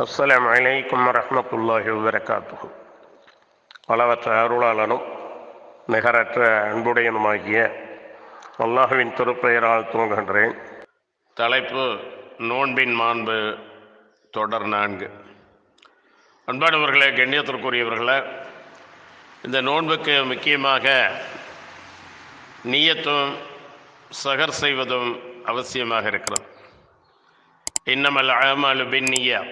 அஸ்ஸலாமு அலைக்கும் வரஹ்மத்துல்லாஹி வபரகாத்துஹு. அளவற்ற அருளாளனும் நிகரற்ற அன்புடையனுமாகிய அல்லாஹுவின் திருப்பெயரால் துவங்குகின்றேன். தலைப்பு நோன்பின் மாண்பு, தொடர் 4. அன்பானவர்களே, கண்ணியத்திற்குரியவர்களே, இந்த நோன்புக்கு முக்கியமாக நியத்தும் சகர் செய்வதும் அவசியமாக இருக்கிறது. இன்னமல் அஅமாலு பின்னிய்யா,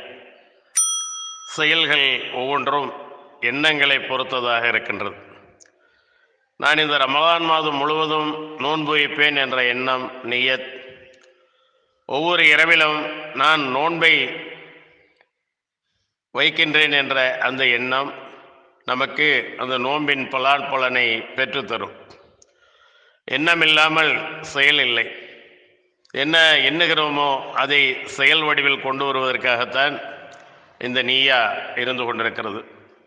செயல்கள் ஒவ்வொன்றும் எண்ணங்களை பொறுத்ததாக இருக்கின்றது. நான் இந்த ரமலான் மாதம் முழுவதும் நோன்பு வைப்பேன் என்ற எண்ணம் நியத். ஒவ்வொரு இரவிலும் நான் நோன்பை வைக்கின்றேன் என்ற அந்த எண்ணம் நமக்கு அந்த நோன்பின் பலனை பெற்றுத்தரும். எண்ணம் இல்லாமல் செயல் இல்லை. என்ன எண்ணுகிறோமோ அதை செயல் வடிவில் கொண்டு வருவதற்காகத்தான் இந்த நீயா இருந்து கொண்டிருக்கிறது.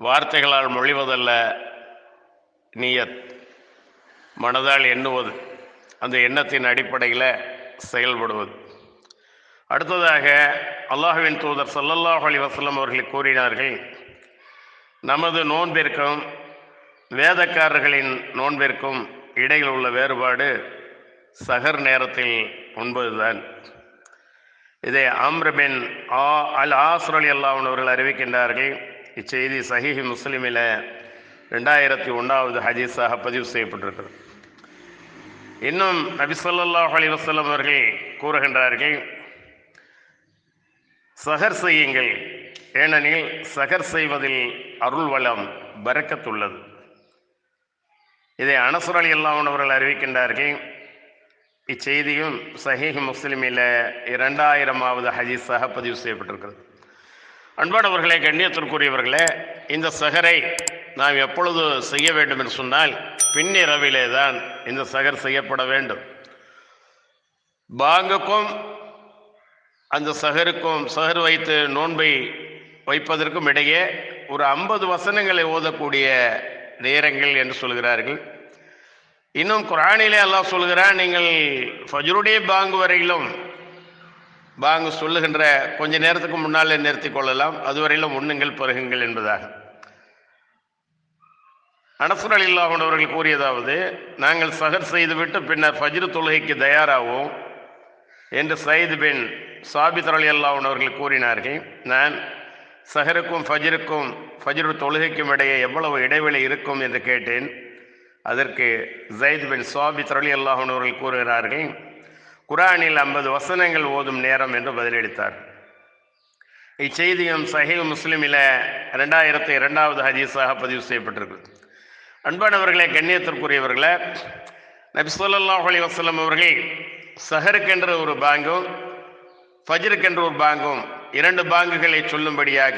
வார்த்தைகளால் மொழிவதல்ல நீயத், மனதால் எண்ணுவது, அந்த எண்ணத்தின் அடிப்படையில் செயல்படுவது. அடுத்ததாக அல்லாஹுவின் தூதர் ஸல்லல்லாஹு அலைஹி வஸல்லம் அவர்கள் கூறினார்கள், நமது நோன்பிற்கும் வேதக்காரர்களின் நோன்பிற்கும் இடையில் உள்ள வேறுபாடு சஹர் நேரத்தில் உண்பதுதான். இதை அம்ர் பின் அல் ஆஸ் ரலியல்லாஹு அன்ஹு அவர்கள் அறிவிக்கின்றார்கள். இச்செய்தி சஹீஹ் முஸ்லிமில் 2001வது ஹதீஸாக பதிவு செய்யப்பட்டிருக்கிறது. இன்னும் நபி ஸல்லல்லாஹு அலைஹி வஸல்லம் அவர்கள் கூறுகின்றார்கள், சஹர் செய்யுங்கள், ஏனெனில் சஹர் செய்வதில் அருள் வளம் பரக்கத்துள்ளது. இதை அனஸ் ரலியல்லாஹு அன்ஹு அவர்கள் அறிவிக்கின்றார்கள். இச்செய்தியும் சஹீஹ் முஸ்லிமில் 2000வது ஹதீஸாக பதிவு செய்யப்பட்டிருக்கிறது. அன்பானவர்களே, கண்ணியத்திற்குரியவர்களே, இந்த சஹரை நாம் எப்பொழுது செய்ய வேண்டும் என்று சொன்னால் பின்னிரவிலே தான் இந்த சஹர் செய்யப்பட வேண்டும். பாங்குக்கும் அந்த சஹருக்கும், சஹர் வைத்து நோன்பை வைப்பதற்கும் இடையே ஒரு 50 வசனங்களை ஓதக்கூடிய நேரங்கள் என்று சொல்கிறார்கள். இன்னும் குர்ஆனிலே அல்லாஹ் சொல்கிறான், நீங்கள் ஃபஜ்ருடைய பாங்கு வரையிலும், பாங்கு சொல்லுகின்ற கொஞ்ச நேரத்துக்கு முன்னாலே நிறுத்தி கொள்ளலாம், அதுவரையிலும் உண்ணுங்கள் பருகுங்கள் என்பதாக. அனஸ் ரலியல்லாஹு அன்ஹு அவர்கள் கூறியதாவது, நாங்கள் சஹர் செய்துவிட்டு பின்னர் ஃபஜ்ர் தொழுகைக்கு தயாராவோம் என்று சயீத் பின் சாபித் ரலியல்லாஹு அன்ஹு அவர்கள் கூறினார்கள். நான் சஹருக்கும் ஃபஜ்ர் தொழுகைக்கும் இடையே எவ்வளவு இடைவெளி இருக்கும் என்று கேட்டேன். அதற்கு ஸைத் பின் சாபித் ரலியல்லாஹு அன்ஹு அவர்கள் கூறுகிறார்கள், குர்ஆனில் 50 வசனங்கள் ஓதும் நேரம் என்று பதிலளித்தார். இச்செய்தியும் சஹீஹ் முஸ்லிமில் 2002வது ஹதீஸாக பதிவு செய்யப்பட்டிருக்கு. அன்பானவர்களே, கண்ணியத்திற்குரியவர்களே, நபி ஸல்லல்லாஹு அலைஹி வஸல்லம் அவர்கள் சஹருக்கென்ற ஒரு பாங்கும் ஃபஜ்ருக்கென்ற ஒரு பாங்கும், 2 பாங்குகளை சொல்லும்படியாக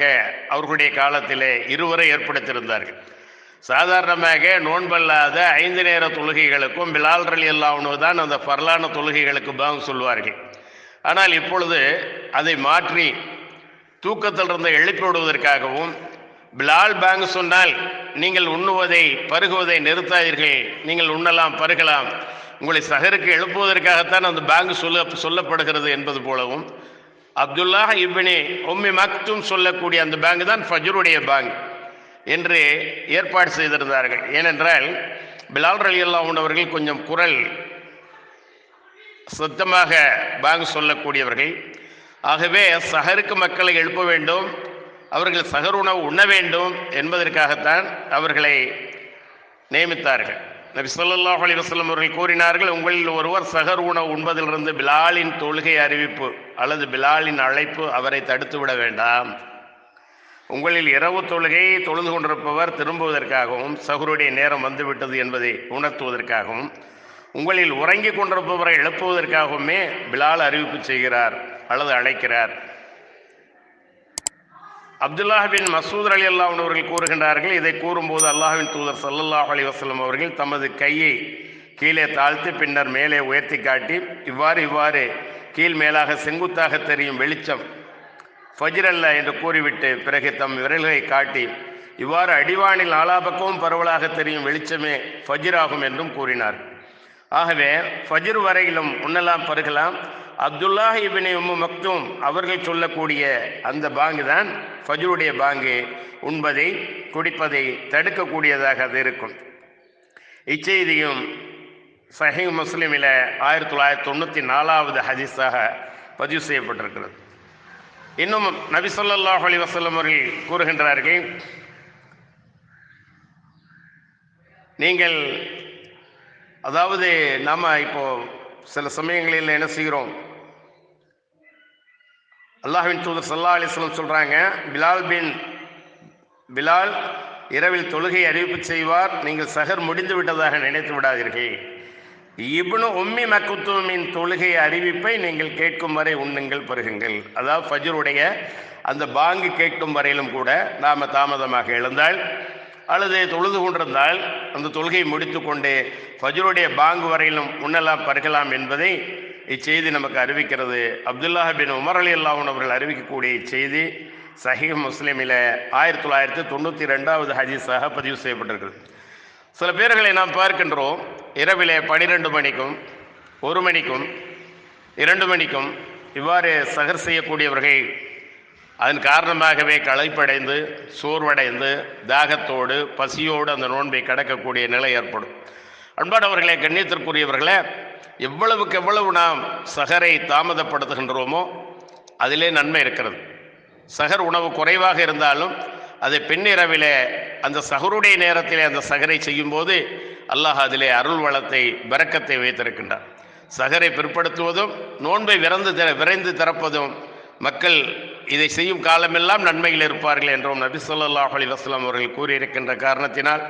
அவர்களுடைய காலத்திலே இருவரை ஏற்படுத்தியிருந்தார்கள். சாதாரணமாக நோன்பல்லாத 5 நேர தொழுகைகளுக்கும் பிலால் ரலியல்லாஹு அன்ஹு தான் அந்த ஃபர்லான தொழுகைகளுக்கு பாங்கு சொல்வார்கள். ஆனால் இப்பொழுது அதை மாற்றி தூக்கத்திலிருந்து எழுப்பி விடுவதற்காகவும், பிலால் பாங்கு சொன்னால் நீங்கள் உண்ணுவதை பருகுவதை நிறுத்தாதீர்கள், நீங்கள் உண்ணலாம் பருகலாம், உங்களை சஹருக்கு எழுப்புவதற்காகத்தான் அந்த பாங்கு சொல்லப்படுகிறது என்பது போலவும், அப்துல்லாஹ் இப்னு உம்மி மக்தும் சொல்லக்கூடிய அந்த பாங்கு தான் ஃபஜ்ருடைய பாங்கு என்று ஏற்பாடு செய்திருந்தார்கள். ஏனென்றால் பிலால் ரலியல்லாஹு அன்ஹு அவர்கள் கொஞ்சம் குரல் சத்தமாக பாங்கு சொல்லக்கூடியவர்கள். ஆகவே சஹருக்கு மக்களை எழுப்ப வேண்டும், அவர்கள் சஹர் உணவு உண்ண வேண்டும் என்பதற்காகத்தான் அவர்களை நியமித்தார்கள். நபி ஸல்லல்லாஹு அலைஹி வஸல்லம் அவர்கள் கூறினார்கள், உங்களில் ஒருவர் சஹர் உணவு உண்பதிலிருந்து பிலாலின் தொழுகை அறிவிப்பு அல்லது பிலாலின் அழைப்பு அவரை தடுத்து விட வேண்டாம். உங்களில் இரவு தொழுகை தொழுது கொண்டிருப்பவர் திரும்புவதற்காகவும் சஹருடைய நேரம் வந்துவிட்டது என்பதை உணர்த்துவதற்காகவும், உங்களில் உறங்கி கொண்டிருப்பவரை எழுப்புவதற்காகவுமே பிலால் அறிவிப்பு செய்கிறார் அல்லது அழைக்கிறார். அப்துல்லாஹ் பின் மசூத் ரலியல்லாஹு அன்ஹு அவர்கள் கூறுகின்றார்கள், இதை கூறும்போது அல்லாஹ்வின் தூதர் ஸல்லல்லாஹு அலைஹி வஸல்லம் அவர்கள் தமது கையை கீழே தாழ்த்தி பின்னர் மேலே உயர்த்தி காட்டி, இவ்வாறு கீழ் மேலாக செங்குத்தாக தெரியும் வெளிச்சம் ஃபஜ்ர் அல்ல என்று கூறிவிட்டு பிறகு தம் விரல்களை காட்டி, இவ்வாறு அடிவானில் நாலாபக்கமும் பரவலாக தெரியும் வெளிச்சமே ஃபஜ்ர் ஆகும் என்றும் கூறினார். ஆகவே ஃபஜ்ர் வரையிலும் உண்ணலாம் பருகலாம். அப்துல்லாஹ் இப்னு உம்மு மக்தூம் அவர்கள் சொல்லக்கூடிய அந்த பாங்கு தான் ஃபஜ்ருடைய பாங்கு. உண்பதை குடிப்பதை தடுக்கக்கூடியதாக அது இருக்கும். இச்செய்தியும் சஹீஹ் முஸ்லிமில் 1994வது ஹதீஸாக பதிவு செய்யப்பட்டிருக்கிறது. இன்னும் நபி ஸல்லல்லாஹு அலைஹி வஸல்லம் அவர்கள் கூறுகின்றார்கள், நீங்கள் அதாவது நாம் இப்போ சில சமயங்களில் என்ன செய்கிறோம், அல்லாஹ்வின் தூதர் ஸல்லல்லாஹு அலைஹி வஸல்லம் சொல்கிறாங்க, பிலால் இரவில் தொழுகை அறிவிப்பு செய்வார், நீங்கள் சஹர் முடிந்து விட்டதாக நினைத்து விடாதீர்கள். இப்னு உம்மி மக்தூமின் தொழுகை அறிவிப்பை நீங்கள் கேட்கும் வரை உண்ணுங்கள் பருகுங்கள். அதாவது ஃபஜ்ருடைய அந்த பாங்கு கேட்கும் வரையிலும் கூட நாம் தாமதமாக எழுந்தால் அல்லது தொழுது கொண்டிருந்தால் அந்த தொழுகையை முடித்து கொண்டு ஃபஜ்ருடைய பாங்கு வரையிலும் உண்ணலாம் பருகலாம் என்பதை இச்செய்தி நமக்கு அறிவிக்கிறது. அப்துல்லாஹ் பின் உமர் ரலியல்லாஹு அன்ஹு அவர்கள் அறிவிக்கக்கூடிய இச்செய்தி சஹீஹ் முஸ்லிமில் 1992வது ஹதீஸாக பதிவு செய்யப்பட்டிருக்கிறது. சில பேர்களை நாம் பார்க்கின்றோம், இரவிலே 12 மணிக்கும் 1 மணிக்கும் 2 மணிக்கும் இவ்வாறு சஹர் செய்யக்கூடியவர்கள் அதன் காரணமாகவே களைப்படைந்து சோர்வடைந்து தாகத்தோடு பசியோடு அந்த நோன்பை கடக்கக்கூடிய நிலை ஏற்படும். அன்பானவர்களே, கண்ணியத்திற்குரியவர்களே, எவ்வளவுக்கு எவ்வளவு நாம் சஹரை தாமதப்படுத்துகின்றோமோ அதிலே நன்மை இருக்கிறது. சஹர் உணவு குறைவாக இருந்தாலும் அதை பின்னிரவிலே அந்த சஹருடைய நேரத்திலே அந்த சஹரை செய்யும்போது அல்லாஹ் அதிலே அருள் வளத்தை பரக்கத்தை வைத்திருக்கின்றார். சஹரை பிற்படுத்துவதும் நோன்பை விரைந்து திறப்பதும் மக்கள் இதை செய்யும் காலமெல்லாம் நன்மையில் இருப்பார்கள் என்றும் நபி ஸல்லல்லாஹு அலைஹி வஸல்லம் அவர்கள் கூறியிருக்கின்ற காரணத்தினால்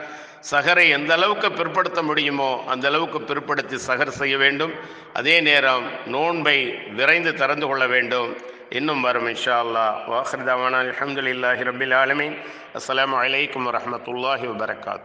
சஹரை எந்த அளவுக்கு பிற்படுத்த முடியுமோ அந்த அளவுக்கு பிற்படுத்தி சஹர் செய்ய வேண்டும். அதே நேரம் நோன்பை விரைந்து திறந்து கொள்ள வேண்டும். இன்னும் வரும் இன்ஷா அல்லாஹ். வ ஆகிரு தஅவானா அல்ஹம்துலில்லாஹி ரப்பில் ஆலமீன். அஸ்ஸலாமு அலைக்கும் வரஹ்மத்துல்லாஹி வபரகாத்துஹு.